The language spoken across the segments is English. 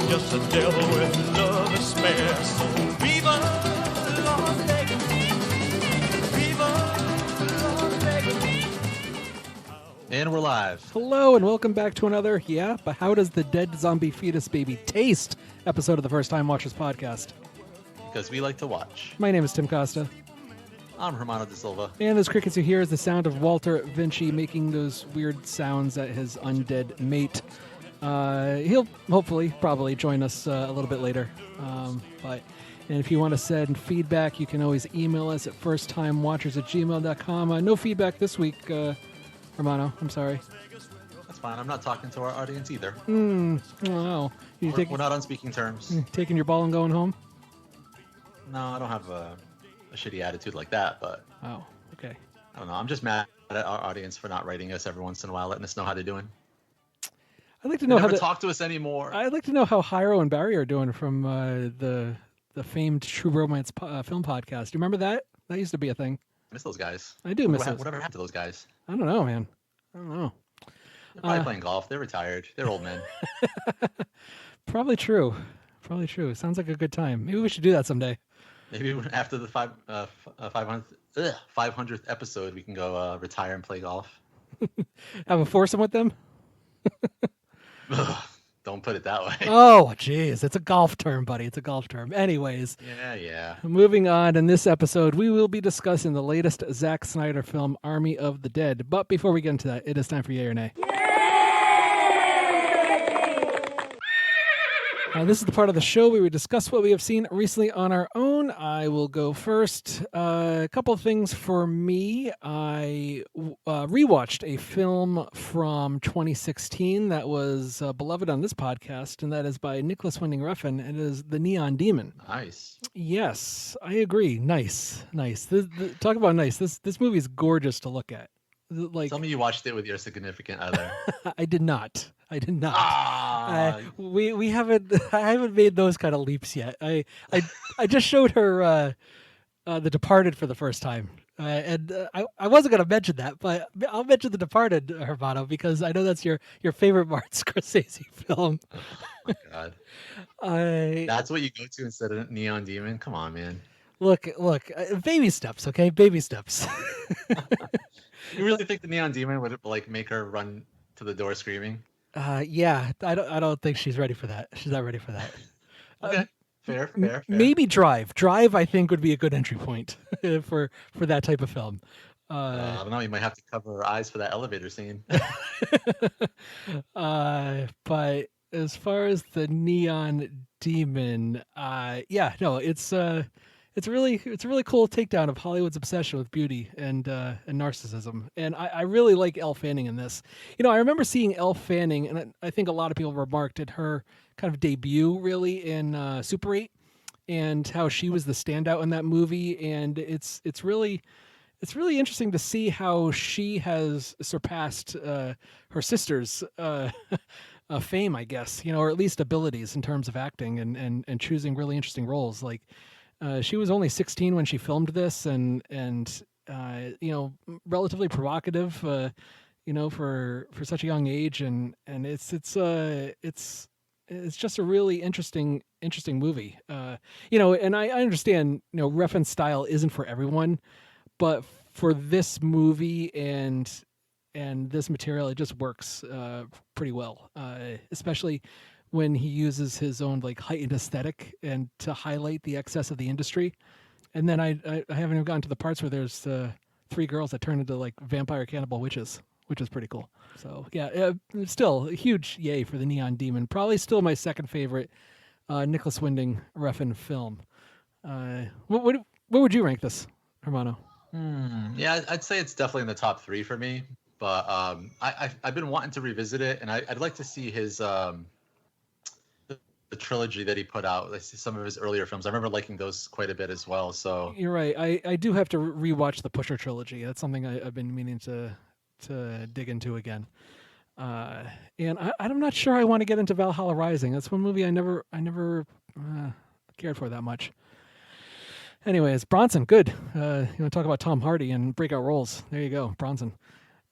just a devil with no despair. So viva Las Vegas, viva Las Vegas. And we're live. Hello and welcome back to another, but how does the dead zombie fetus baby taste episode of the First Time Watchers podcast. Because we like to watch. My name is Tim Costa. I'm Hermano de Silva. And those crickets you hear is the sound of Walter Vinci making those weird sounds at his undead mate. He'll hopefully probably join us a little bit later. And if you want to send feedback, you can always email us at firsttimewatchers@gmail.com. No feedback this week, Hermano. I'm sorry. That's fine. I'm not talking to our audience either. Oh, We're not on speaking terms. Taking your ball and going home? No, I don't have a shitty attitude like that, but Oh, okay. I don't know. I'm just mad at our audience for not writing us every once in a while, letting us know how they're doing. I'd like to They know never talk to us anymore. I'd like to know how Hyro and Barry are doing from the famed True Romance film podcast. Do you remember that? That used to be a thing. I miss those guys. I do miss those. Whatever happened to those guys? I don't know, man. I don't know. They're probably playing golf. They're retired. They're old men. Probably true. Sounds like a good time. Maybe we should do that someday. Maybe after the 500th episode, we can go retire and play golf. Have a foursome with them? Don't put it that way. Oh, jeez. It's a golf term, buddy. It's a golf term. Anyways. Yeah. Moving on, in this episode, we will be discussing the latest Zack Snyder film, Army of the Dead. But before we get into that, it is time for Yay or Nay. This is the part of the show where we discuss what we have seen recently on our own. I will go first. A couple of things for me. I rewatched a film from 2016 that was beloved on this podcast, and that is by Nicholas Winding Refn. It is The Neon Demon. Nice. Yes, I agree. Nice. Talk about nice. This movie is gorgeous to look at. Tell me you watched it with your significant other. I did not. Ah. We haven't. I haven't made those kind of leaps yet. I just showed her The Departed for the first time, and I wasn't going to mention that, but I'll mention The Departed, Hermano, because I know that's your favorite Martin Scorsese film. Oh my God. That's what you go to instead of Neon Demon? Come on, man. Look, baby steps, okay? Baby steps. You really think the Neon Demon would make her run to the door screaming? Yeah, I don't think she's ready for that. She's not ready for that. Okay, fair. Maybe Drive. Drive, I think, would be a good entry point for that type of film. I don't know. You might have to cover her eyes for that elevator scene. But as far as the Neon Demon, it's a really cool takedown of Hollywood's obsession with beauty and narcissism. And I really like Elle Fanning in this. I remember seeing Elle Fanning, and I think a lot of people remarked at her kind of debut really in Super 8 and how she was the standout in that movie. And it's really interesting to see how she has surpassed her sister's fame, I guess, or at least abilities in terms of acting and choosing really interesting roles. Like, she was only 16 when she filmed this, and relatively provocative, for such a young age, and it's just a really interesting movie. And I understand, Refn's style isn't for everyone, but for this movie and this material, it just works pretty well, especially when he uses his own heightened aesthetic and to highlight the excess of the industry. And then I haven't even gotten to the parts where there's 3 girls that turn into vampire cannibal witches, which is pretty cool. So yeah, still a huge yay for the Neon Demon. Probably still my second favorite Nicholas Winding Refn film. What would you rank this, Hermano? Yeah, I'd say it's definitely in the top 3 for me. But I've been wanting to revisit it, and I'd like to see his the trilogy that he put out, some of his earlier films. I remember liking those quite a bit as well. So you're right. I do have to rewatch the Pusher trilogy. That's something I've been meaning to dig into again. And I'm not sure I want to get into Valhalla Rising. That's one movie I never cared for that much. Anyways, Bronson, good. You want to talk about Tom Hardy and breakout roles? There you go, Bronson.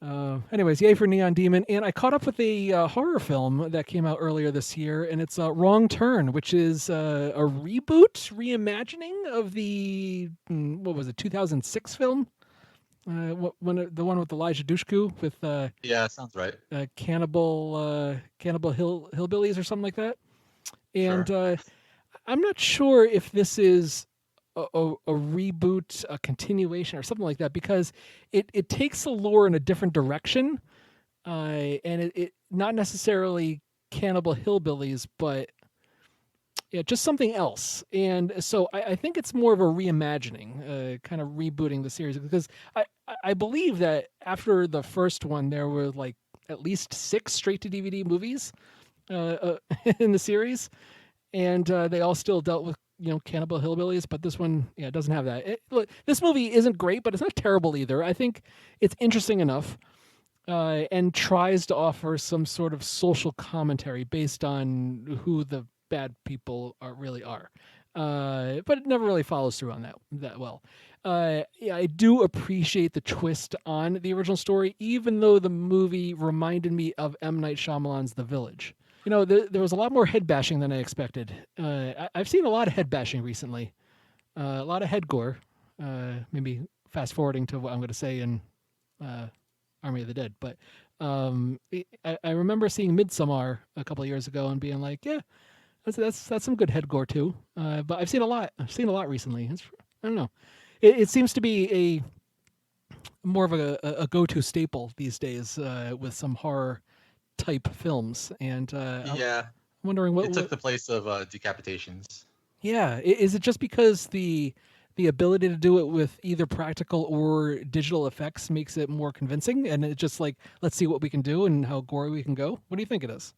Anyways, yay for Neon Demon. And I caught up with a horror film that came out earlier this year, and it's Wrong Turn, which is a reboot, reimagining of the, what was it, 2006 film? The one with Elijah Dushku with Yeah, sounds right. Cannibal Hillbillies or something like that. And Sure. I'm not sure if this is a reboot, a continuation, or something like that, because it takes the lore in a different direction, and it not necessarily Cannibal Hillbillies, but yeah, just something else. And so I think it's more of a reimagining, kind of rebooting the series, because I believe that after the first one, there were like at least 6 straight to DVD movies in the series, and they all still dealt with Cannibal Hillbillies, but this one, yeah, doesn't have that. Look, this movie isn't great, but it's not terrible either. I think it's interesting enough, and tries to offer some sort of social commentary based on who the bad people really are. But it never really follows through on that well. Yeah, I do appreciate the twist on the original story, even though the movie reminded me of M. Night Shyamalan's The Village. There was a lot more head bashing than I expected. I've seen a lot of head bashing recently, a lot of head gore. Maybe fast forwarding to what I'm going to say in Army of the Dead, but I remember seeing Midsommar a couple of years ago and being like, yeah, that's some good head gore too. But I've seen a lot. I've seen a lot recently. I don't know. It seems to be more of a go-to staple these days with some horror type films, and I'm Yeah, wondering it took the place of decapitations. yeah, is it just because the ability to do it with either practical or digital effects makes it more convincing, and it's just like, let's see what we can do and how gory we can go? What do you think it is?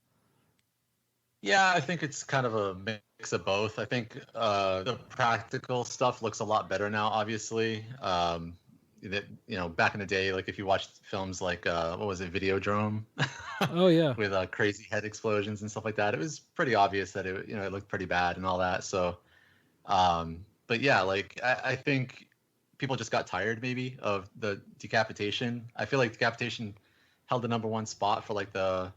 Yeah, I think it's kind of a mix of both. I think the practical stuff looks a lot better now, obviously. That back in the day, like if you watched films like what was it, Videodrome, Oh yeah. with crazy head explosions and stuff like that, it was pretty obvious that it looked pretty bad and all that. So, but yeah, like I think people just got tired maybe of the decapitation. I feel like decapitation held the number one spot for like the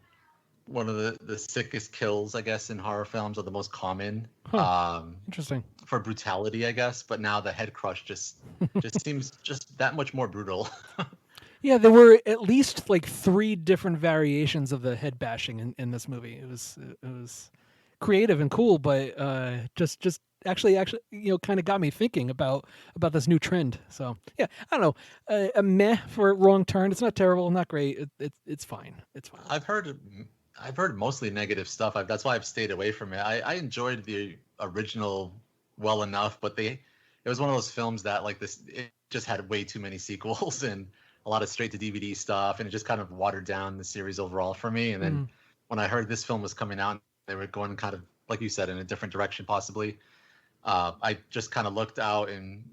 one of the sickest kills, I guess, in horror films, or the most common, Huh. Interesting. for brutality, I guess. But now the head crush just seems just that much more brutal. Yeah, there were at least like 3 different variations of the head bashing in this movie. It was creative and cool, but just actually kind of got me thinking about this new trend. So yeah, I don't know, a meh for Wrong Turn. It's not terrible, not great. It's fine. It's fine. I've heard mostly negative stuff. That's why I've stayed away from it. I enjoyed the original well enough, but it was one of those films that like this, it just had way too many sequels and a lot of straight to DVD stuff, and it just kind of watered down the series overall for me. And then when I heard this film was coming out, they were going kind of like you said in a different direction possibly. I just kind of looked out and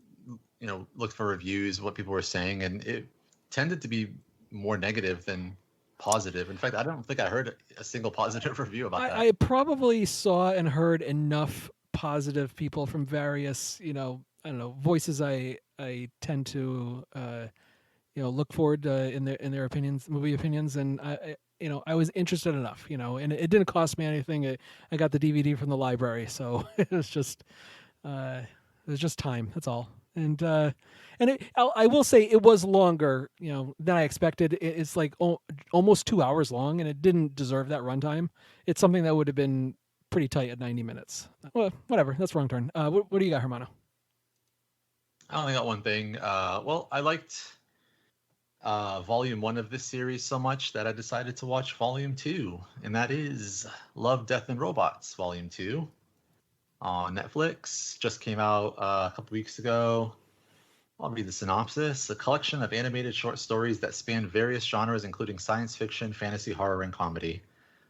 looked for reviews, what people were saying, and it tended to be more negative than positive. In fact, I don't think I heard a single positive review about that. I probably saw and heard enough positive people from various, I don't know, voices I tend to look forward in their opinions, movie opinions, and I was interested enough, and it didn't cost me anything. I got the DVD from the library, so it was just time. That's all. And I will say it was longer, than I expected. It's like almost 2 hours long, and it didn't deserve that runtime. It's something that would have been pretty tight at 90 minutes. Well, whatever. That's Wrong Turn. What do you got, Hermano? I only got one thing. Well, I liked Volume 1 of this series so much that I decided to watch Volume 2, and that is Love, Death, and Robots, Volume 2 on Netflix. Just came out a couple weeks ago. I'll read the synopsis. A collection of animated short stories that span various genres, including science fiction, fantasy, horror, and comedy.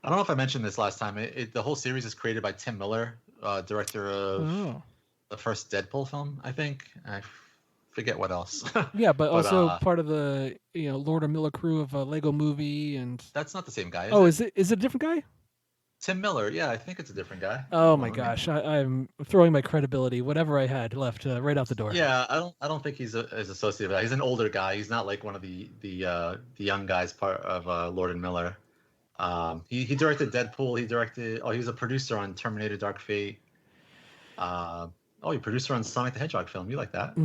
I don't know if I mentioned this last time. The whole series is created by Tim Miller, director of the first Deadpool film, I think. I forget what else. Yeah, but also part of the Lord and Miller crew of a Lego Movie, and that's not the same guy. Is it a different guy? Tim Miller. Yeah, I think it's a different guy. Oh Hold my on, let me. gosh, I'm throwing my credibility, whatever I had left, right out the door. Yeah, I don't think he's as associated with that. He's an older guy. He's not like one of the young guys part of Lord and Miller. He directed Deadpool. He directed. Oh, he was a producer on Terminator: Dark Fate. Uh, oh, he producer on Sonic the Hedgehog film. You like that?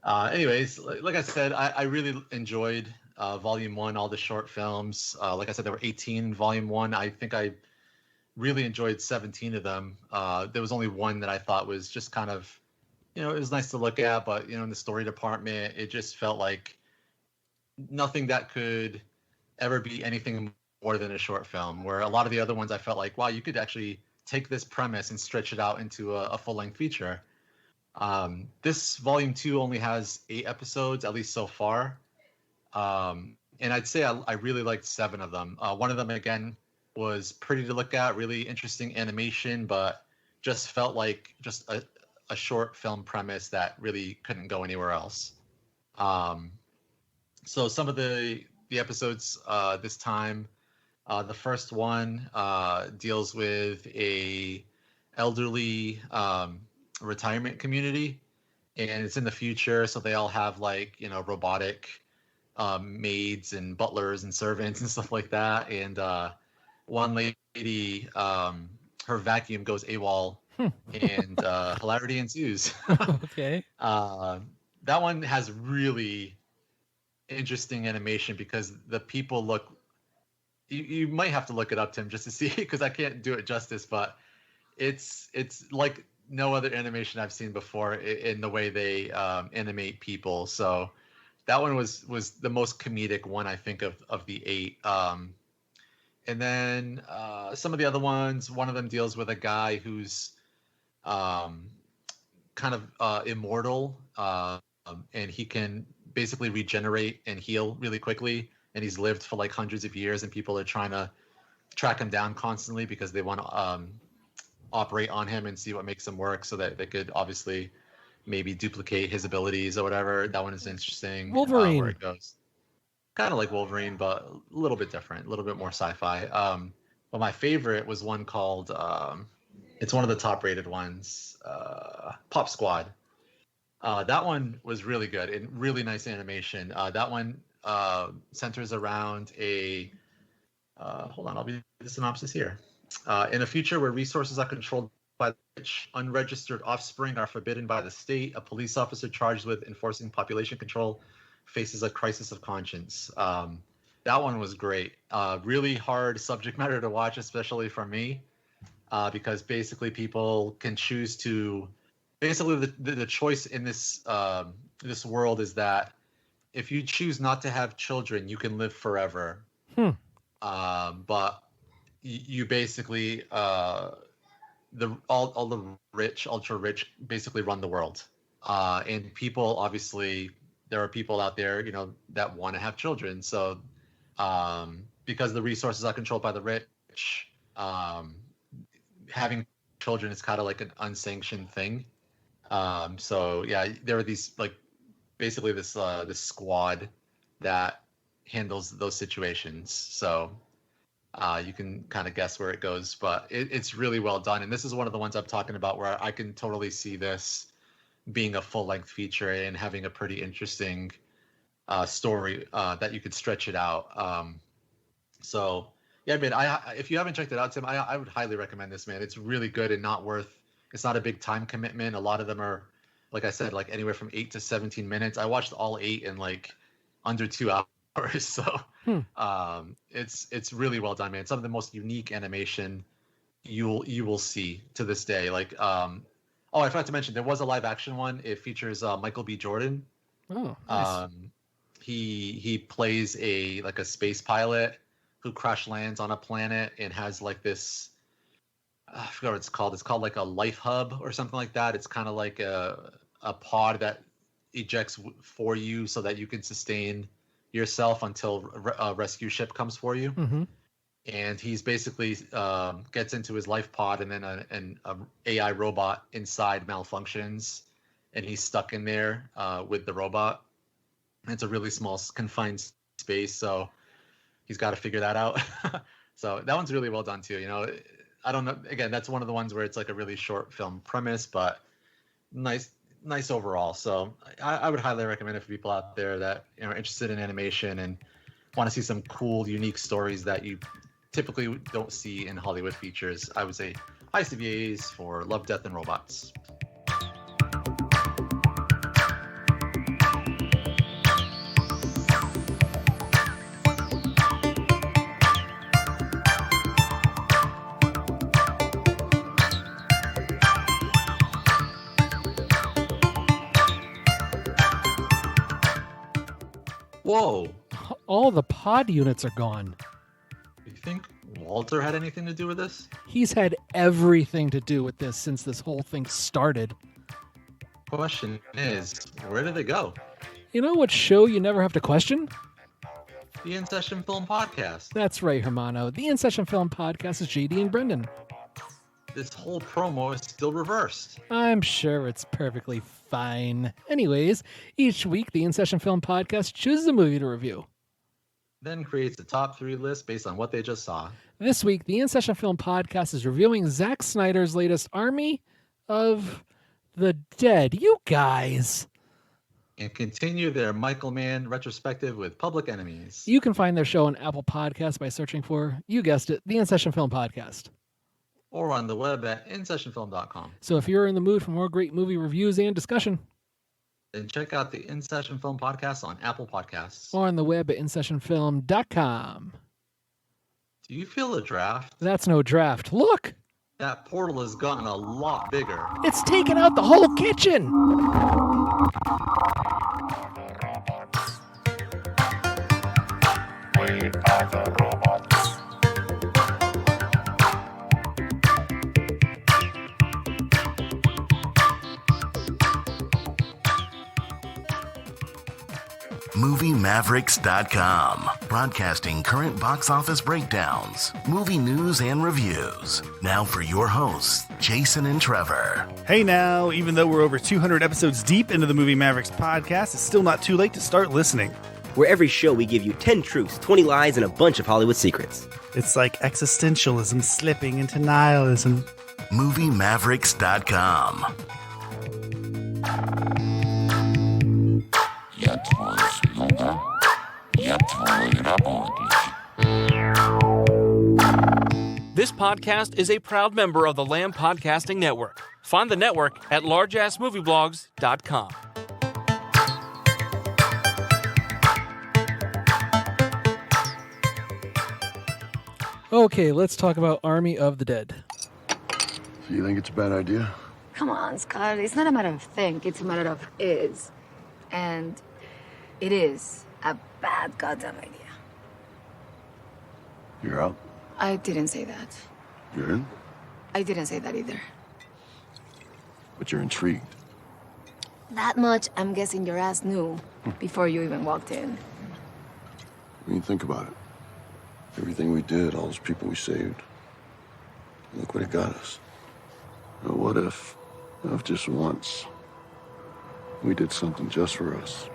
Anyways, like I said, I really enjoyed Volume One, all the short films. Like I said, there were 18 in Volume One. I think I really enjoyed 17 of them. There was only one that I thought was just kind of, it was nice to look at, but in the story department, it just felt like nothing that could ever be anything more than a short film. Where a lot of the other ones, I felt like, wow, you could actually take this premise and stretch it out into a full-length feature. This volume 2 only has 8 episodes, at least so far. And I'd say I really liked 7 of them. One of them, again, was pretty to look at, really interesting animation, but just felt like just a short film premise that really couldn't go anywhere else. So some of the episodes this time, the first one deals with a elderly retirement community, and it's in the future, so they all have like robotic maids and butlers and servants and stuff like that. And one lady, her vacuum goes AWOL, and hilarity ensues. Okay. That one has really interesting animation because the people look. You might have to look it up, Tim, just to see, because I can't do it justice. But it's like no other animation I've seen before in the way they animate people. So that one was the most comedic one, I think, of the 8. And then some of the other ones, one of them deals with a guy who's kind of immortal, and he can basically regenerate and heal really quickly. And he's lived for like hundreds of years, and people are trying to track him down constantly because they want to operate on him and see what makes him work, so that they could obviously maybe duplicate his abilities or whatever. That one is interesting. Wolverine. Where it goes. Kind of like Wolverine, but a little bit different, a little bit more sci-fi. But my favorite was one called, it's one of the top-rated ones, Pop Squad. That one was really good and really nice animation. That one centers around a, hold on, I'll read the synopsis here. In a future where resources are controlled by the rich, unregistered offspring are forbidden by the state, a police officer charged with enforcing population control faces a crisis of conscience. That one was great. Really hard subject matter to watch, especially for me, because basically people can choose to. Basically, the choice in this this world is that if you choose not to have children, you can live forever. But you basically all the rich, ultra rich, basically run the world, and people obviously there are people out there that want to have children. So because the resources are controlled by the rich, having children is kind of like an unsanctioned thing. So yeah, there are these like basically this squad that handles those situations. So you can kind of guess where it goes, but it's really well done. And this is one of the ones I'm talking about where I can totally see this being a full-length feature and having a pretty interesting story that you could stretch it out. So yeah, man, if you haven't checked it out, Tim, I would highly recommend this, man. It's really good and not worth. It's not a big time commitment. A lot of them are, like I said, like anywhere from 8 to 17 minutes. I watched all 8 in like under 2 hours. So it's really well done, man. Some of the most unique animation you will see to this day. Like oh, I forgot to mention there was a live action one. It features Michael B. Jordan. Oh, nice. He plays a space pilot who crash lands on a planet and has like this. I forgot what it's called. It's called like a life hub or something like that. It's kind of like a pod that ejects for you so that you can sustain yourself until a rescue ship comes for you. Mm-hmm. And he's basically gets into his life pod, and then an AI robot inside malfunctions, and he's stuck in there with the robot. And it's a really small confined space, so he's got to figure that out. So that one's really well done too. I don't know. Again, that's one of the ones where it's like a really short film premise, but nice overall. So I would highly recommend it for people out there that are interested in animation and want to see some cool, unique stories that you typically don't see in Hollywood features. I would say Heist of VAs for Love, Death, and Robots. Whoa. All the pod units are gone. You think Walter had anything to do with this? He's had everything to do with this since this whole thing started. Question is, where did they go? You know what show you never have to question? The In Session Film Podcast. That's right, Hermano. The In Session Film Podcast is JD and Brendan. This whole promo is still reversed. I'm sure it's perfectly fine. Anyways, each week the In Session Film Podcast chooses a movie to review. Then creates a top 3 list based on what they just saw. This week, the In Session Film Podcast is reviewing Zack Snyder's latest Army of the Dead. You guys! And continue their Michael Mann retrospective with Public Enemies. You can find their show on Apple Podcasts by searching for, you guessed it, the In Session Film Podcast. Or on the web at insessionfilm.com. So if you're in the mood for more great movie reviews and discussion, then check out the In Session Film Podcast on Apple Podcasts. Or on the web at insessionfilm.com. Do you feel a draft? That's no draft. Look! That portal has gotten a lot bigger. It's taken out the whole kitchen! We are the robots. MovieMavericks.com, broadcasting current box office breakdowns, movie news, and reviews. Now for your hosts, Jason and Trevor. Hey now, even though we're over 200 episodes deep into the Movie Mavericks podcast, it's still not too late to start listening. Where every show we give you 10 truths, 20 lies, and a bunch of Hollywood secrets. It's like existentialism slipping into nihilism. MovieMavericks.com. This podcast is a proud member of the Lamb Podcasting Network. Find the network at largeassmovieblogs.com. Okay, let's talk about Army of the Dead. So you think it's a bad idea? Come on, Scott. It's not a matter of think, it's a matter of is. And it is a bad goddamn idea. You're out? I didn't say that. You're in? I didn't say that either. But you're intrigued. That much I'm guessing your ass knew before you even walked in. I mean, think about it. Everything we did, all those people we saved. Look what it got us. Now, what if just once, we did something just for us?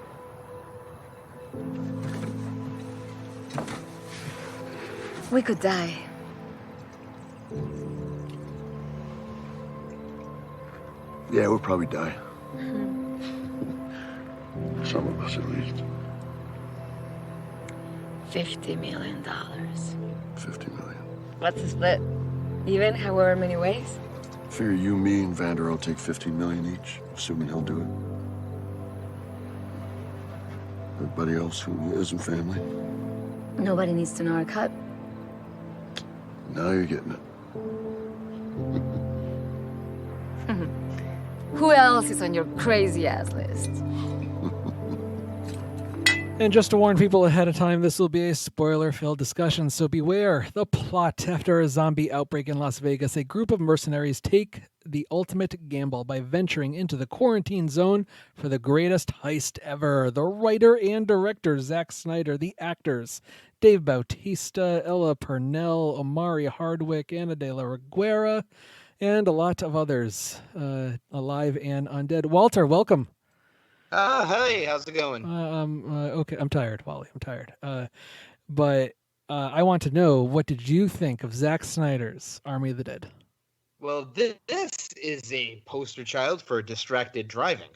We could die. Yeah, we'll probably die. Some of us, at least. $50 million. 50 million. What's the split? Even however many ways? Figure you, me, and Vander will take 15 million each, assuming he'll do it. Everybody else who isn't family. Nobody needs to know our cut. Now you're getting it. Who else is on your crazy ass list? And just to warn people ahead of time, this will be a spoiler-filled discussion, so beware. The plot: after a zombie outbreak in Las Vegas, a group of mercenaries take the ultimate gamble by venturing into the quarantine zone for the greatest heist ever. The writer and director, Zack Snyder, the actors, Dave Bautista, Ella Purnell, Omari Hardwick, Ana de la Reguera, and a lot of others, alive and undead. Walter, welcome. Hey, how's it going? Okay, I'm tired, Wally. I'm tired. But I want to know, what did you think of Zack Snyder's Army of the Dead? Well, this is a poster child for distracted driving.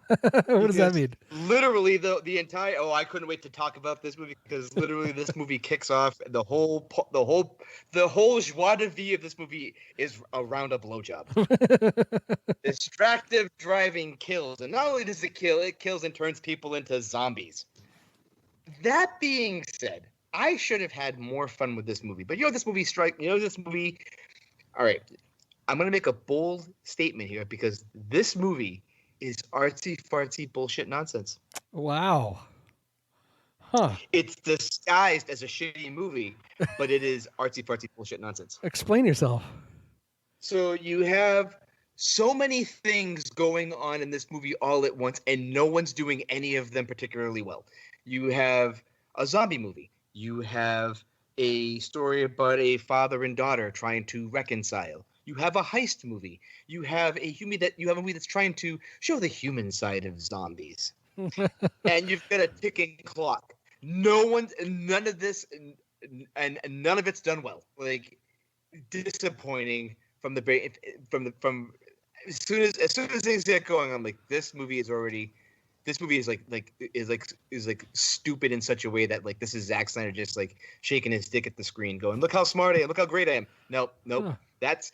What does that Because mean? literally the entire I couldn't wait to talk about this movie because literally this movie kicks off the whole joie de vivre of this movie is around a blowjob. Distractive driving kills, and not only does it kill, it kills and turns people into zombies. That being said, I should have had more fun with this movie. But this movie. All right, I'm gonna make a bold statement here because this movie is artsy fartsy bullshit nonsense. Wow. Huh. It's disguised as a shitty movie, but it is artsy fartsy bullshit nonsense. Explain yourself. So you have so many things going on in this movie all at once, and no one's doing any of them particularly well. You have a zombie movie. You have a story about a father and daughter trying to reconcile. You have a heist movie. You have a movie that's trying to show the human side of zombies. And you've got a ticking clock. None of this, and none of it's done well. Like, disappointing from as soon as things get going. I'm like, this movie is like stupid in such a way that like this is Zack Snyder just like shaking his dick at the screen, going, "Look how smart I am! Look how great I am!" Nope. Huh. That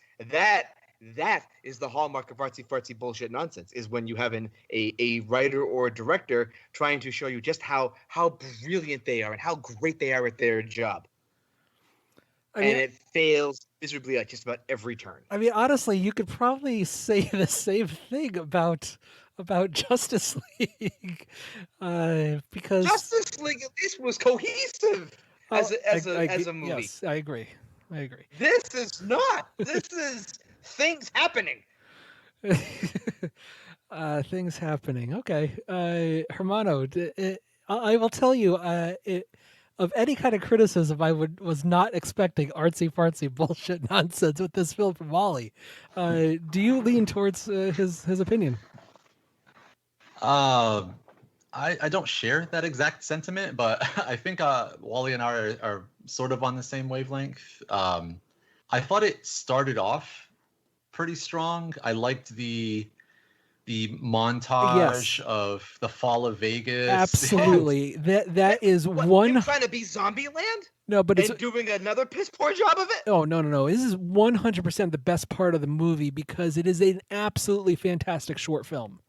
is the hallmark of artsy fartsy bullshit nonsense. Is when you have a writer or a director trying to show you just how brilliant they are and how great they are at their job, and it fails miserably at just about every turn. I mean, honestly, you could probably say the same thing about Justice League, because Justice League at least was cohesive as a movie. Yes, I agree. This is not. This is things happening. Things happening. Okay, Hermano, I will tell you, of any kind of criticism, I was not expecting artsy fartsy bullshit nonsense with this film from Wally. Do you lean towards his opinion? I don't share that exact sentiment, but I think Wally and I are sort of on the same wavelength. I thought it started off pretty strong. I liked the montage of the fall of Vegas. Absolutely. that is what, one trying to be Zombieland? No, but it's doing another piss poor job of it. Oh no! This is 100% the best part of the movie because it is an absolutely fantastic short film.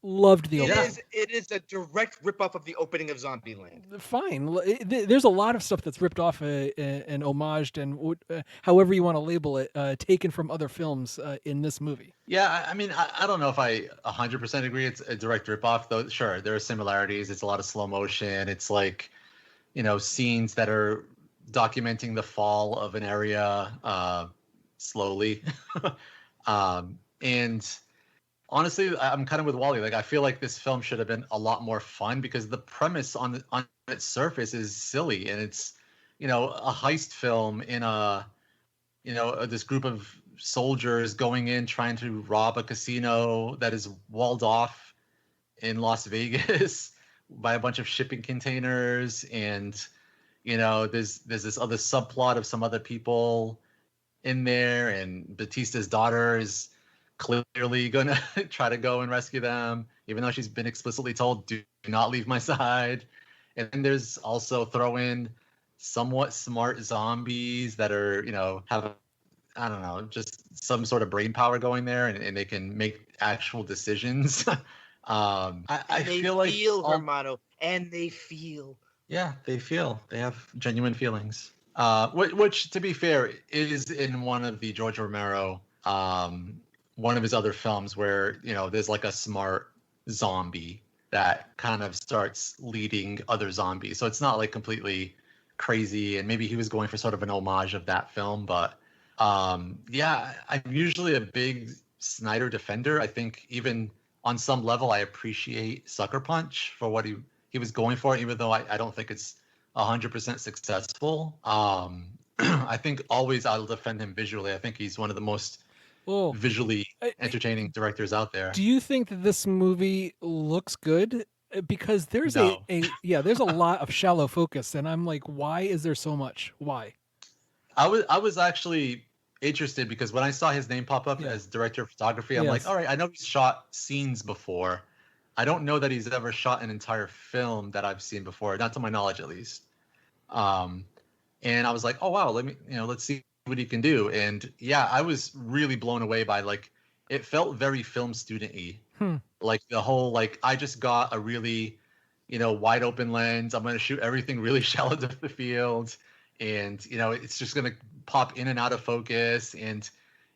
Loved the opening. It is a direct ripoff of the opening of Zombieland. Fine. There's a lot of stuff that's ripped off and homaged and however you want to label it, taken from other films in this movie. Yeah, I mean, I don't know if I 100% agree it's a direct ripoff, though. Sure, there are similarities. It's a lot of slow motion. It's like, scenes that are documenting the fall of an area slowly. And honestly, I'm kind of with Wally. Like, I feel like this film should have been a lot more fun because the premise on its surface is silly, and it's, a heist film in this group of soldiers going in trying to rob a casino that is walled off in Las Vegas by a bunch of shipping containers, and there's this other subplot of some other people in there, and Batista's daughter is clearly gonna try to go and rescue them, even though she's been explicitly told, "Do not leave my side." And then there's also throw in somewhat smart zombies that are, have, I don't know, just some sort of brain power going there, and they can make actual decisions. I feel like Hermano, and they feel. Yeah, they feel. They have genuine feelings. Which, to be fair, is in one of the George Romero, one of his other films where, there's like a smart zombie that kind of starts leading other zombies. So it's not like completely crazy. And maybe he was going for sort of an homage of that film. But yeah, I'm usually a big Snyder defender. I think even on some level, I appreciate Sucker Punch for what he was going for, even though I don't think it's 100% successful. I think always I'll defend him visually. I think he's one of the most visually entertaining directors out there. Do you think that this movie looks good because there's No. there's a lot of shallow focus, and I'm like, why is there so much? Why? I was actually interested because when I saw his name pop up Yeah. as director of photography, I'm like, Yes. all right, I know he's shot scenes before. I don't know that he's ever shot an entire film that I've seen before, not to my knowledge at least. And I was like, oh wow, let's see what he can do. And yeah, I was really blown away by like it felt very film student-y. Like the whole like I just got a really, wide open lens. I'm gonna shoot everything really shallow depth of field, and it's just gonna pop in and out of focus. And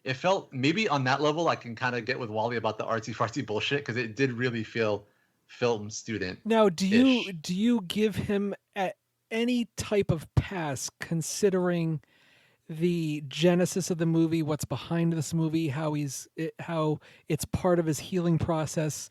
it felt maybe on that level I can kind of get with Wally about the artsy fartsy bullshit because it did really feel film student. Now, do you give him any type of pass considering the genesis of the movie, what's behind this movie, how it's part of his healing process,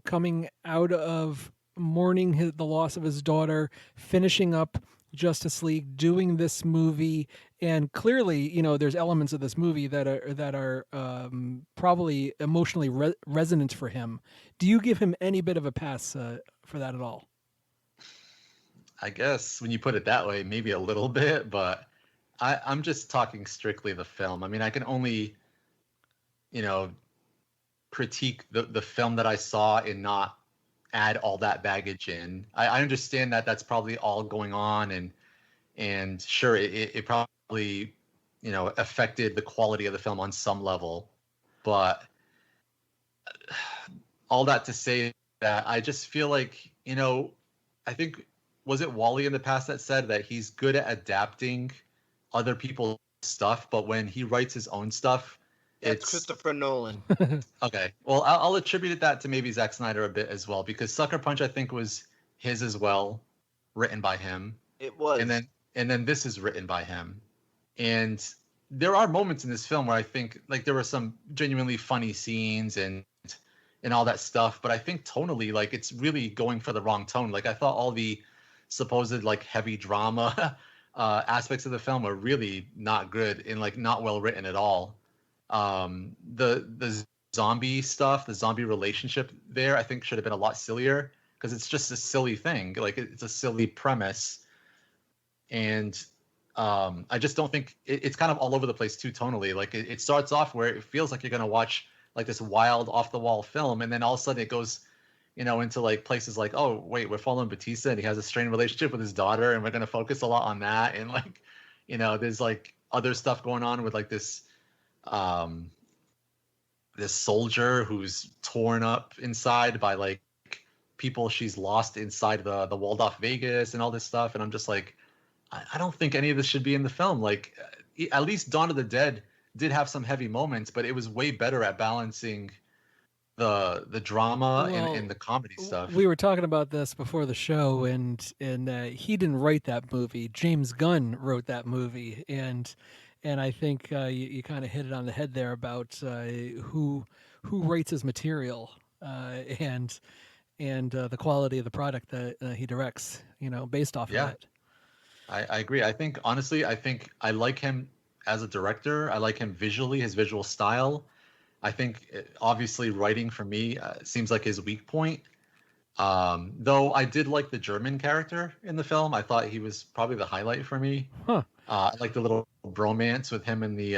coming out of mourning the loss of his daughter, finishing up Justice League, doing this movie, and clearly, there's elements of this movie that are probably emotionally resonant for him. Do you give him any bit of a pass for that at all? I guess when you put it that way, maybe a little bit, but I'm just talking strictly the film. I mean, I can only, critique the film that I saw and not add all that baggage in. I understand that that's probably all going on, and sure, it probably, affected the quality of the film on some level, but all that to say that I just feel like, I think, was it Wally in the past that said that he's good at adapting other people's stuff, but when he writes his own stuff, it's Christopher Nolan. Okay. Well, I'll attribute that to maybe Zack Snyder a bit as well, because Sucker Punch I think was his as well, written by him. It was. And then this is written by him. And there are moments in this film where I think like there were some genuinely funny scenes and all that stuff, but I think tonally like it's really going for the wrong tone. Like I thought all the supposed like heavy drama aspects of the film are really not good and like not well written at all. The zombie stuff, the zombie relationship there, I think should have been a lot sillier because it's just a silly thing. Like it's a silly premise, and I just don't think it's kind of all over the place too tonally. Like it starts off where it feels like you're gonna watch like this wild off the wall film, and then all of a sudden it goes into like places like, oh wait, we're following Batista and he has a strained relationship with his daughter and we're going to focus a lot on that. And like, there's like other stuff going on with like this soldier who's torn up inside by like people she's lost inside the walled off Vegas and all this stuff. And I'm just like, I don't think any of this should be in the film. Like at least Dawn of the Dead did have some heavy moments, but it was way better at balancing the drama and the comedy stuff. We were talking about this before the show, and he didn't write that movie. James Gunn wrote that movie, and I think you kind of hit it on the head there about who writes his material and the quality of the product that he directs. Based off of that. I agree. I think honestly, I like him as a director. I like him visually, his visual style. I think obviously writing for me seems like his weak point. Though I did like the German character in the film. I thought he was probably the highlight for me. I like the little bromance with him and the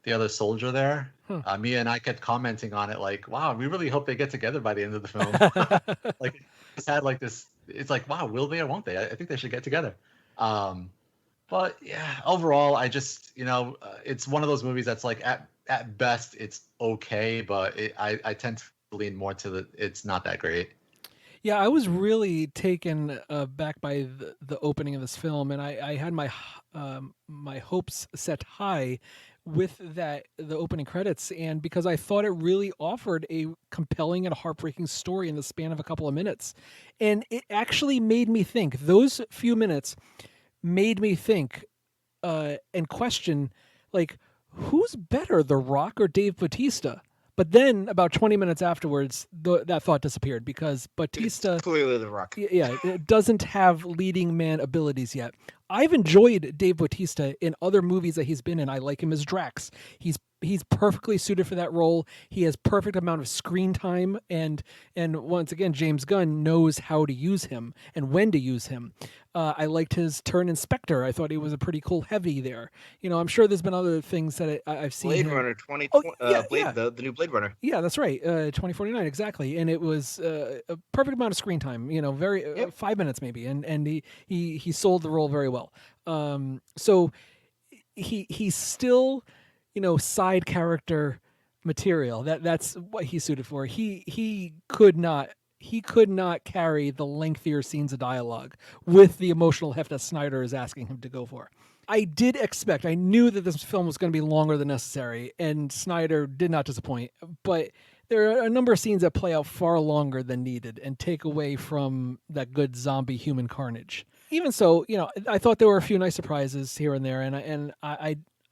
other soldier there. Mia and I kept commenting on it like, wow, we really hope they get together by the end of the film. Like it just had like this, it's like, wow, will they or won't they? I think they should get together. But yeah, overall, I just, it's one of those movies that's like at best it's okay, but I tend to lean more to it's not that great. Yeah, I was really taken back by the opening of this film, and I had my my hopes set high with the opening credits, and because I thought it really offered a compelling and heartbreaking story in the span of a couple of minutes, and it actually made me think. Those few minutes made me think and question, like, who's better, The Rock or Dave Bautista? But then about 20 minutes afterwards, that thought disappeared because Bautista... It's clearly The Rock. Yeah, it doesn't have leading man abilities yet. I've enjoyed Dave Bautista in other movies that he's been in. I like him as Drax. He's perfectly suited for that role. He has perfect amount of screen time, and once again, James Gunn knows how to use him and when to use him. I liked his turn in Spectre. I thought he was a pretty cool heavy there. I'm sure there's been other things that I've seen. Blade him. Runner 2020, Oh, yeah. the new Blade Runner. Yeah, that's right. 2049, exactly. And it was a perfect amount of screen time. Very 5 minutes maybe, and he sold the role very well. So he's still, side character material. That's what he's suited for. He could not carry the lengthier scenes of dialogue with the emotional heft that Snyder is asking him to go for. I knew that this film was going to be longer than necessary, and Snyder did not disappoint. But there are a number of scenes that play out far longer than needed and take away from that good zombie human carnage. Even so, I thought there were a few nice surprises here and there, and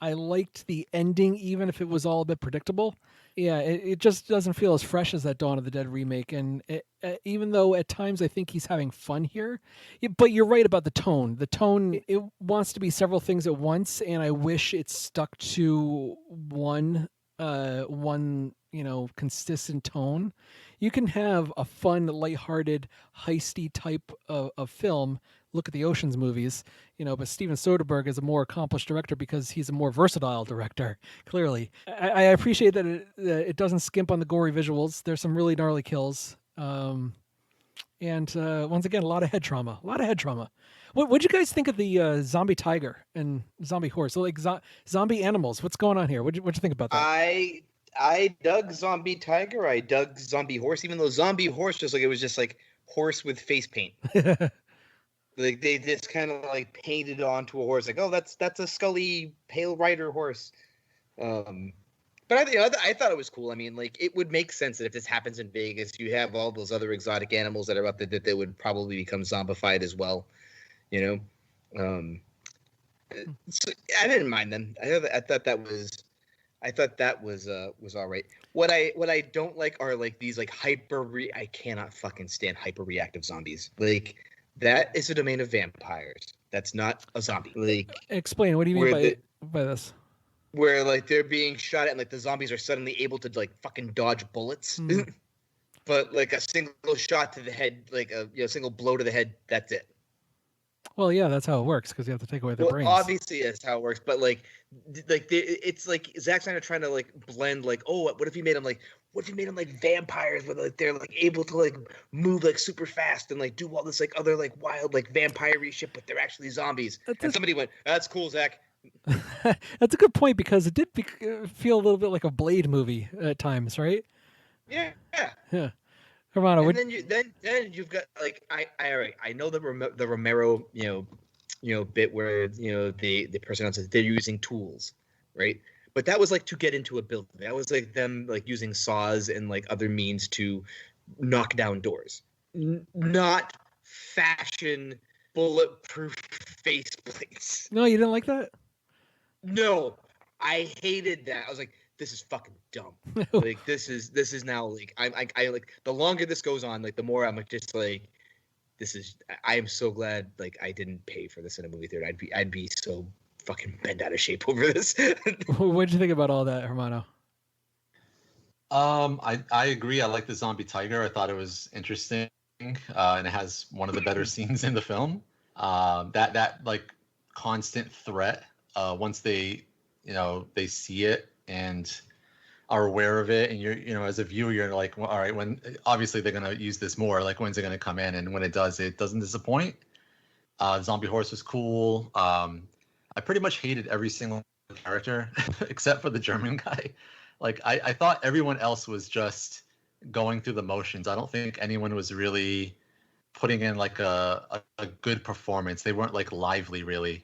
I liked the ending, even if it was all a bit predictable. Yeah, it just doesn't feel as fresh as that Dawn of the Dead remake, and even though at times I think he's having fun here, but you're right about the tone. The tone, it wants to be several things at once, and I wish it stuck to one consistent tone. You can have a fun, lighthearted, heisty type of film. Look at the Ocean's movies, but Steven Soderbergh is a more accomplished director because he's a more versatile director, clearly. I appreciate that it doesn't skimp on the gory visuals. There's some really gnarly kills. And once again, a lot of head trauma. What'd you guys think of the zombie tiger and zombie horse? So like zombie animals. What's going on here? What'd you think about that? I dug zombie tiger. I dug zombie horse, even though zombie horse it was just like horse with face paint. Like they just kind of like painted onto a horse, like, oh, that's a Scully Pale Rider horse. But I thought it was cool. I mean, like, it would make sense that if this happens in Vegas, you have all those other exotic animals that are up there that they would probably become zombified as well. So I didn't mind them. I thought that was all right. What I don't like are like these like I cannot fucking stand hyper reactive zombies. Like, that is a domain of vampires. That's not a zombie. Like, explain. What do you mean by this? Where like they're being shot at, and like the zombies are suddenly able to like fucking dodge bullets, but like a single shot to the head, like a single blow to the head, that's it. Well, yeah, that's how it works because you have to take away their brains. Obviously, that's how it works. But it's like Zack Snyder trying to like blend like, oh, what if he made them like vampires, where like they're like able to like move like super fast and like do all this like other like wild like vampire-y shit, but they're actually zombies. And somebody went, "That's cool, Zach." That's a good point because it did feel a little bit like a Blade movie at times, right? Yeah. Romano, and then you've got like I know the Romero bit where the person says they're using tools, right? But that was like to get into a building. That was like them like using saws and like other means to knock down doors, not fashion bulletproof faceplates. No, you didn't like that? No, I hated that. I was like, this is fucking dumb. Like this is now like I like the longer this goes on, like the more I'm just like, I am so glad like I didn't pay for this in a movie theater. I'd be so fucking bent out of shape over this. What'd you think about all that, Hermano? I agree. I like the zombie tiger. I thought it was interesting, and it has one of the better scenes in the film. That like constant threat. Once they see it and are aware of it, and you're as a viewer, you're like, well, all right, when obviously they're gonna use this more. Like, when's it gonna come in? And when it does, it doesn't disappoint. Zombie horse was cool. I pretty much hated every single character except for the German guy. Like, I thought everyone else was just going through the motions. I don't think anyone was really putting in like a good performance. They weren't like lively, really.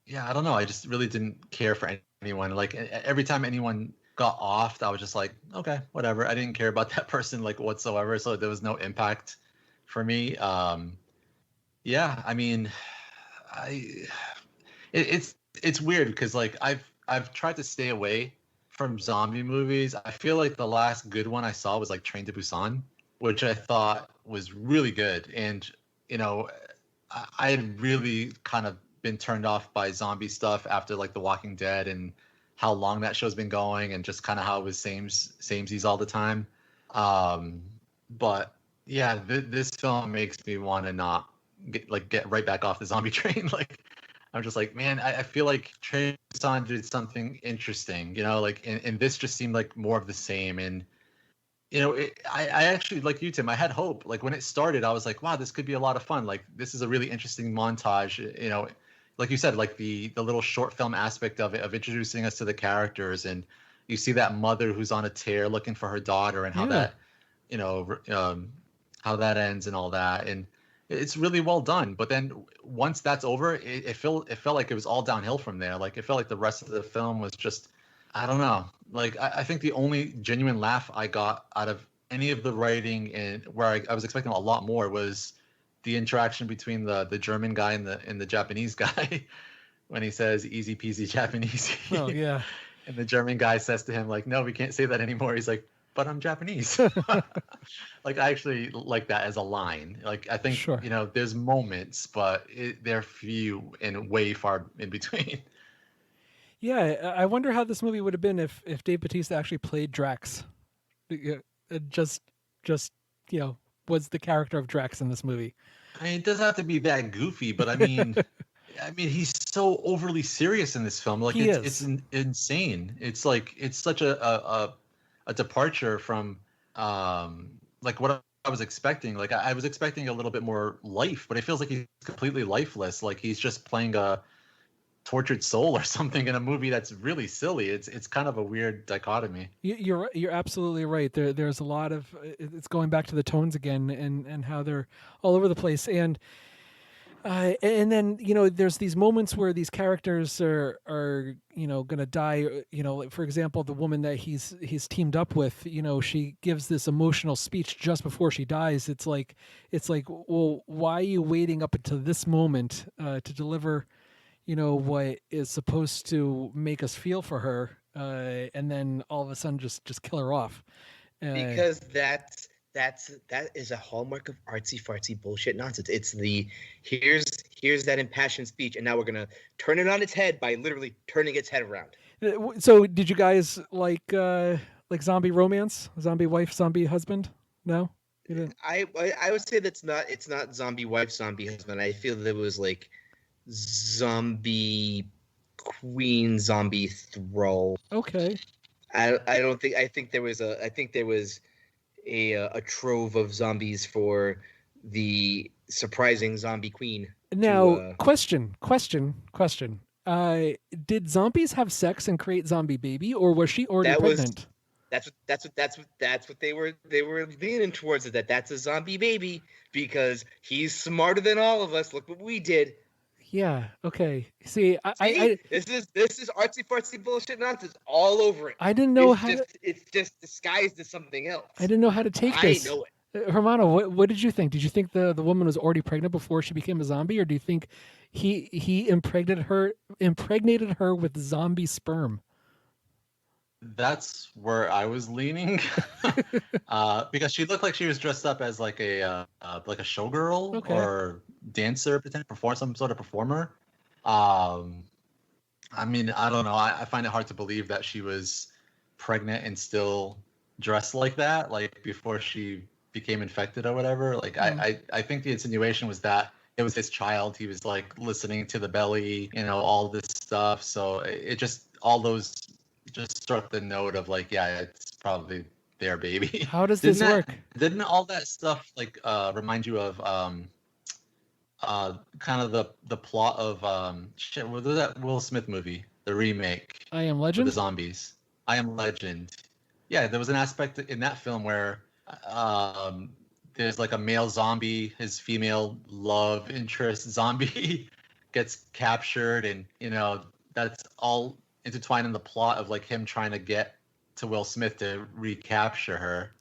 Yeah, I don't know. I just really didn't care for anyone. Like, every time anyone got offed, I was just like, okay, whatever. I didn't care about that person like whatsoever. So there was no impact for me. Yeah, I mean, it's weird because like I've tried to stay away from zombie movies. I feel like the last good one I saw was like Train to Busan, which I thought was really good. And I had really kind of been turned off by zombie stuff after like The Walking Dead and how long that show's been going and just kind of how it was samesies all the time. But yeah, this film makes me want to not get right back off the zombie train. Like I'm just like, man, I feel like Trey Busan did something interesting, like, and this just seemed like more of the same. And I actually, like you, Tim, I had hope. Like when it started, I was like, wow, this could be a lot of fun. Like this is a really interesting montage. Like you said, like the little short film aspect of it, of introducing us to the characters, and you see that mother who's on a tear looking for her daughter, and how that, how that ends and all that, and it's really well done. But then once that's over, it felt like it was all downhill from there. Like it felt like the rest of the film was just, I don't know. Like I think the only genuine laugh I got out of any of the writing, and where I was expecting a lot more, was the interaction between the German guy and the Japanese guy when he says easy peasy Japanese. Oh yeah. And the German guy says to him like, no, we can't say that anymore. He's like, but I'm Japanese. Like I actually like that as a line. Like I think, Sure. There's moments, but they're few and way far in between. Yeah, I wonder how this movie would have been if Dave Bautista actually played Drax. Just was the character of Drax in this movie. I mean, it doesn't have to be that goofy, but I mean, he's so overly serious in this film. Like it's insane. It's like it's such a departure from like what I was expecting. Like I was expecting a little bit more life, but it feels like he's completely lifeless. Like he's just playing a tortured soul or something in a movie that's really silly. It's kind of a weird dichotomy. You're absolutely right. There's a lot of, it's going back to the tones again, and how they're all over the place. And then there's these moments where these characters are gonna die. Like for example, the woman that he's teamed up with, she gives this emotional speech just before she dies. It's like, well, why are you waiting up until this moment to deliver what is supposed to make us feel for her, and then all of a sudden just kill her off? Because that is a hallmark of artsy fartsy bullshit nonsense. It's the here's that impassioned speech, and now we're gonna turn it on its head by literally turning its head around. So did you guys like zombie romance, zombie wife, zombie husband? No, you didn't? I would say it's not zombie wife, zombie husband. I feel there was like zombie queen, zombie thrall. Okay. I think there was a trove of zombies for the surprising zombie queen. Now, question. Did zombies have sex and create zombie baby, or was she already pregnant? That's what they were leaning towards, that's a zombie baby because he's smarter than all of us. Look what we did. Yeah. Okay. See, this is artsy fartsy bullshit nonsense all over it. I didn't know it's just disguised as something else. I didn't know how to take this. I know it. Hermano, what did you think? Did you think the woman was already pregnant before she became a zombie, or do you think he impregnated her with zombie sperm? That's where I was leaning, because she looked like she was dressed up as like a showgirl or dancer, some sort of performer. I mean, I don't know. I find it hard to believe that she was pregnant and still dressed like that, like before she became infected or whatever. Like I think the insinuation was that it was his child. He was like listening to the belly, all this stuff. So it just, all those just struck the note of like, yeah, it's probably their baby. How does this work? Didn't all that stuff like remind you of kind of the plot of what was that Will Smith movie, the remake? I Am Legend? The zombies. I Am Legend. Yeah, there was an aspect in that film where there's like a male zombie, his female love interest zombie gets captured, and that's all intertwined in the plot of like him trying to get to Will Smith to recapture her.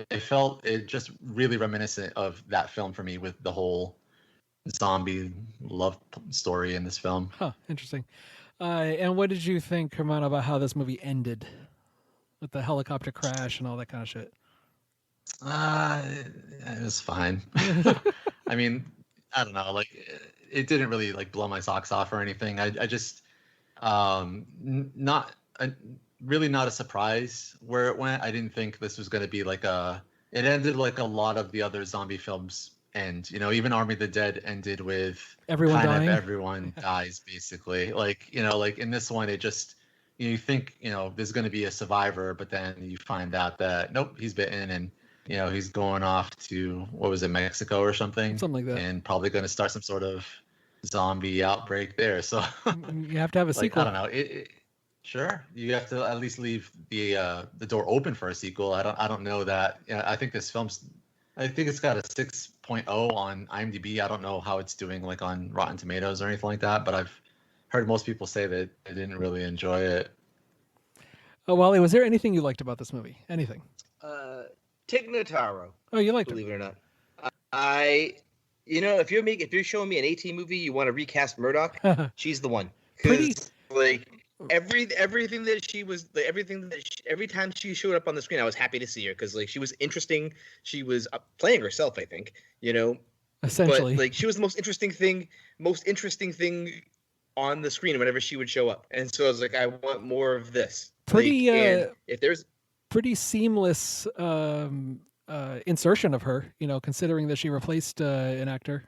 It just really reminiscent of that film for me, with the whole zombie love story in this film. Huh, interesting. And what did you think, Hermano, about how this movie ended with the helicopter crash and all that kind of shit? It was fine. I mean, I don't know, like it didn't really like blow my socks off or anything. I just not really not a surprise where it went. I didn't think this was going to be like a. It ended like a lot of the other zombie films end. You know, even Army of the Dead ended with Everyone kind dying. of everyone dies basically. Like like in this one, it just you think there's going to be a survivor, but then you find out that nope, he's bitten and. He's going off to what was it, Mexico or something? Something like that. And probably going to start some sort of zombie outbreak there. So you have to have a sequel. I don't know. Sure, you have to at least leave the door open for a sequel. I don't know that. I think this film's. I think it's got a 6.0 on IMDb. I don't know how it's doing like on Rotten Tomatoes or anything like that, but I've heard most people say that they didn't really enjoy it. Oh, Wally, was there anything you liked about this movie? Anything? Tig Notaro. Oh, you liked believe it or not. If you're showing me an 18 movie, you want to recast Murdoch, she's the one. Pretty like everything that she was, like, every time she showed up on the screen, I was happy to see her because like she was interesting. She was playing herself, I think. Essentially, but like she was the most interesting thing on the screen whenever she would show up, and so I was like, I want more of this. Pretty. And if there's pretty seamless insertion of her, considering that she replaced an actor.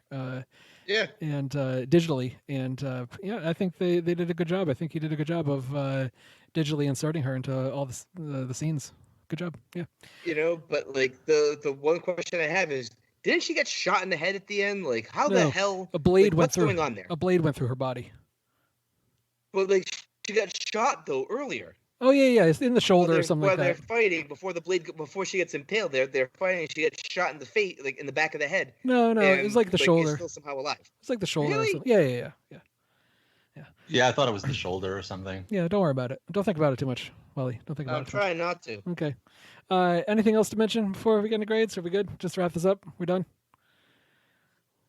Yeah. And digitally, and I think they did a good job. I think he did a good job of digitally inserting her into all the scenes. Good job. Yeah. But like the one question I have is, didn't she get shot in the head at the end? Like, how the hell? A blade went what's through. Going on there? A blade went through her body. But like, she got shot though earlier. Oh yeah, it's in the shoulder or something like that. While they're fighting before she gets impaled, they're fighting. She gets shot in the face, like in the back of the head. No, it was like the shoulder. She's still somehow alive. It's like the shoulder. Really? Or something. Yeah. Yeah, I thought it was the shoulder or something. Yeah, don't worry about it. Don't think about it too much, Wally. Don't think about it. I'm trying not to. Okay. Anything else to mention before we get into grades? Are we good? Just wrap this up. We're done.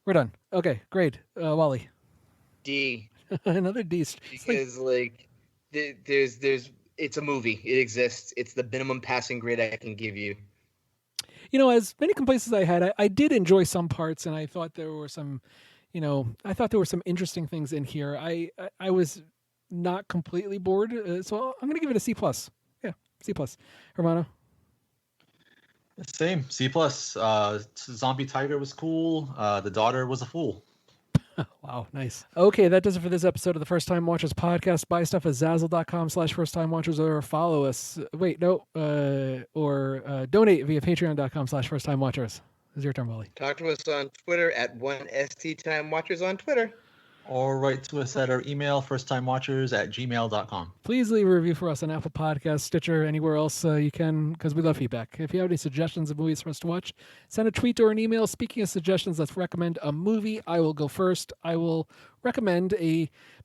We're done. Okay, grade. Wally. D. Another D. Because there's. It's a movie. It exists. It's the minimum passing grade I can give you. As many complaints as I had, I did enjoy some parts, and I thought there were some, interesting things in here. I was not completely bored, so I'm going to give it a C+. Yeah, C+. Hermano? Same, C+. Zombie Tiger was cool. The daughter was a fool. Wow, nice. Okay, that does it for this episode of the First Time Watchers podcast. Buy stuff at Zazzle.com/First Time Watchers or follow us. Or donate via Patreon.com/First Time Watchers. It's your turn, Wally. Talk to us on Twitter at 1STTimeWatchers on Twitter. Or write to us at our email, firsttimewatchers@gmail.com. Please leave a review for us on Apple Podcasts, Stitcher, anywhere else you can, because we love feedback. If you have any suggestions of movies for us to watch, send a tweet or an email. Speaking of suggestions, let's recommend a movie. I will go first. I will recommend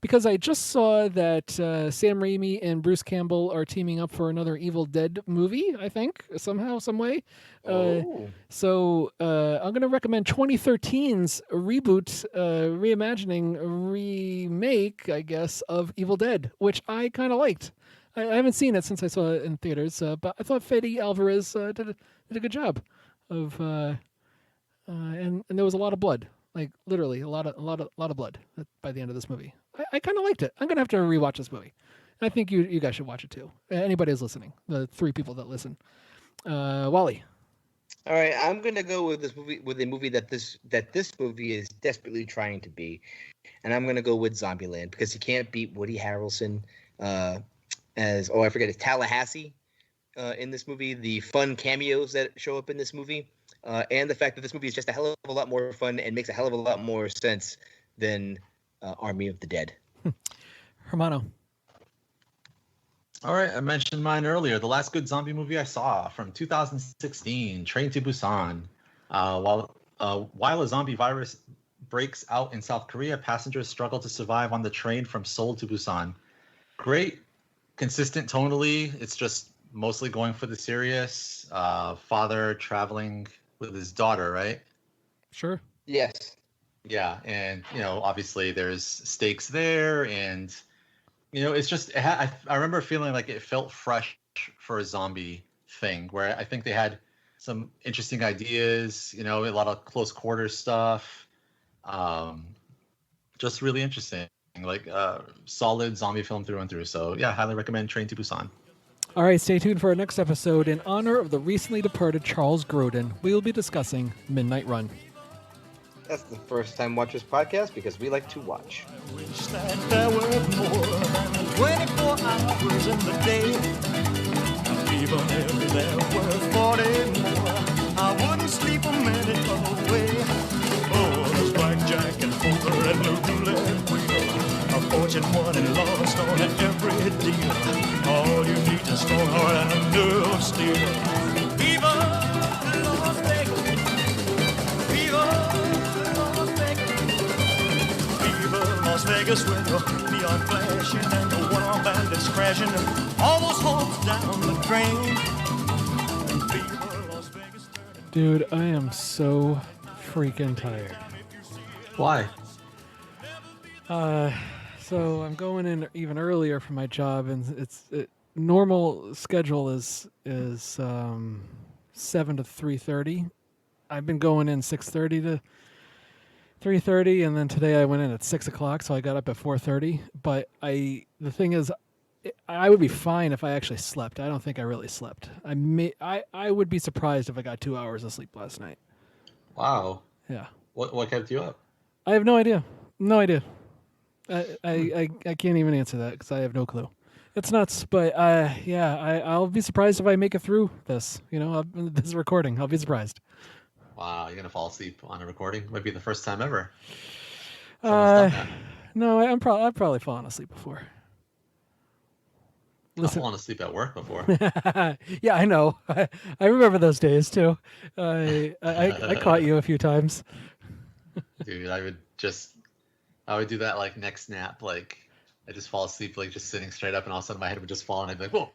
because I just saw that Sam Raimi and Bruce Campbell are teaming up for another Evil Dead movie, I think, somehow, some way. So I'm going to recommend 2013's reboot, reimagining, remake, I guess, of Evil Dead, which I kind of liked. I haven't seen it since I saw it in theaters, but I thought Fede Alvarez did a good job of, and there was a lot of blood. Like literally a lot of blood by the end of this movie. I kind of liked it. I'm gonna have to rewatch this movie. I think you guys should watch it too. Anybody who's listening, the 3 people that listen. Wally. All right, I'm gonna go with a movie that this movie is desperately trying to be, and I'm gonna go with Zombieland because you can't beat Woody Harrelson as it's Tallahassee in this movie. The fun cameos that show up in this movie. And the fact that this movie is just a hell of a lot more fun and makes a hell of a lot more sense than Army of the Dead. Hermano. All right, I mentioned mine earlier. The last good zombie movie I saw from 2016, Train to Busan. While a zombie virus breaks out in South Korea, passengers struggle to survive on the train from Seoul to Busan. Great, consistent tonally. It's just mostly going for the serious. Father traveling with his daughter, right? Sure. Yes. Yeah, and obviously there's stakes there, and it's just I remember feeling like it felt fresh for a zombie thing, where I think they had some interesting ideas, a lot of close quarters stuff. Just really interesting, like solid zombie film through and through. So yeah, highly recommend Train to Busan. All right, stay tuned for our next episode. In honor of the recently departed Charles Grodin, we will be discussing Midnight Run. That's the First Time Watchers podcast because we like to watch. I wish that there were more than 24 hours in the day. Even if there were 40 more, I wouldn't sleep a minute away. Oh, there's blackjack and poker and roulette wheel. A fortune won and lost on every deal. All you need is a strong heart and a nerve of steel. Viva Las Vegas! Viva Las Vegas! Viva Las Vegas with your neon flashing and your one-armed bandits crashing. Almost hopes down the drain. Viva Las Vegas! Dude, I am so freaking tired. Why? So I'm going in even earlier for my job, and normal schedule is 7 to 3:30. I've been going in 6:30 to 3:30, and then today I went in at 6 o'clock, so I got up at 4:30. But the thing is, I would be fine if I actually slept. I don't think I really slept. I would be surprised if I got 2 hours of sleep last night. Wow. Yeah. What kept you up? I have no idea. No idea. I can't even answer that because I have no clue. It's nuts, but yeah, I'll be surprised if I make it through this. This recording. I'll be surprised. Wow, you're gonna fall asleep on a recording? Might be the first time ever. No, I've probably fallen asleep before. I've fallen asleep at work before. Yeah, I know. I remember those days too. I caught you a few times. Dude, I would do that like next nap, like I just fall asleep, like just sitting straight up, and all of a sudden my head would just fall, and I'd be like, whoa.